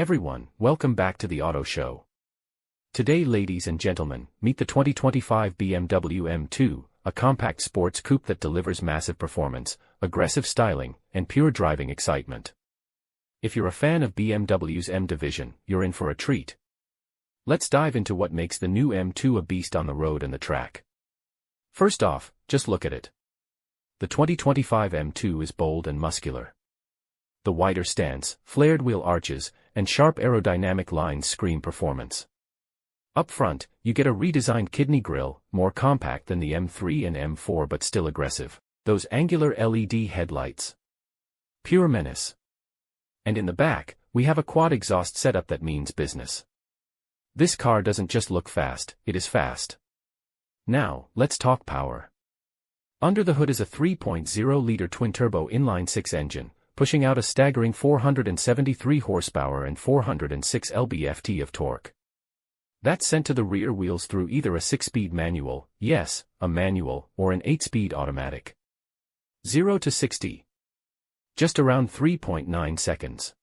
everyone, welcome back to the Auto Show. Today, ladies and gentlemen, meet the 2025 BMW M2, a compact sports coupe that delivers massive performance, aggressive styling, and pure driving excitement. If you're a fan of BMW's M division, you're in for a treat. Let's dive into what makes the new M2 a beast on the road and the track. First off, just look at it. The 2025 M2 is bold and muscular. The wider stance, flared wheel arches, and sharp aerodynamic lines scream performance. Up front, you get a redesigned kidney grille, more compact than the M3 and M4 but still aggressive. Those angular LED headlights. Pure menace. And in the back, we have a quad exhaust setup that means business. This car doesn't just look fast, it is fast. Now, let's talk power. Under the hood is a 3.0-liter twin-turbo inline-six engine, pushing out a staggering 473 horsepower and 406 lb-ft of torque. That's sent to the rear wheels through either a 6-speed manual, yes, a manual, or an 8-speed automatic. 0 to 60. Just around 3.9 seconds.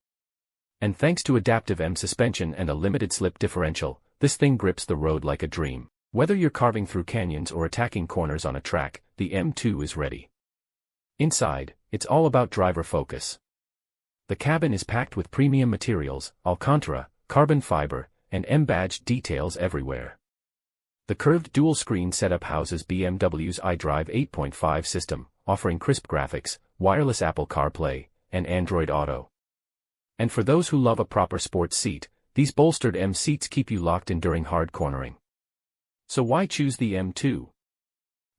And thanks to adaptive M suspension and a limited slip differential, this thing grips the road like a dream. Whether you're carving through canyons or attacking corners on a track, the M2 is ready. Inside, it's all about driver focus. The cabin is packed with premium materials, Alcantara, carbon fiber, and M-badged details everywhere. The curved dual-screen setup houses BMW's iDrive 8.5 system, offering crisp graphics, wireless Apple CarPlay, and Android Auto. And for those who love a proper sports seat, these bolstered M seats keep you locked in during hard cornering. So why choose the M2?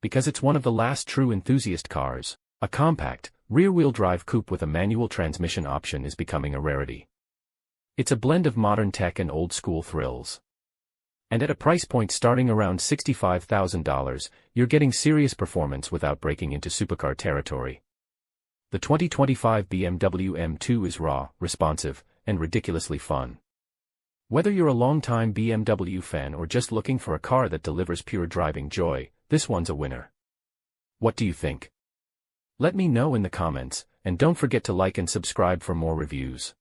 Because it's one of the last true enthusiast cars. A compact, rear-wheel drive coupe with a manual transmission option is becoming a rarity. It's a blend of modern tech and old-school thrills. And at a price point starting around $65,000, you're getting serious performance without breaking into supercar territory. The 2025 BMW M2 is raw, responsive, and ridiculously fun. Whether you're a longtime BMW fan or just looking for a car that delivers pure driving joy, this one's a winner. What do you think? Let me know in the comments, and don't forget to like and subscribe for more reviews.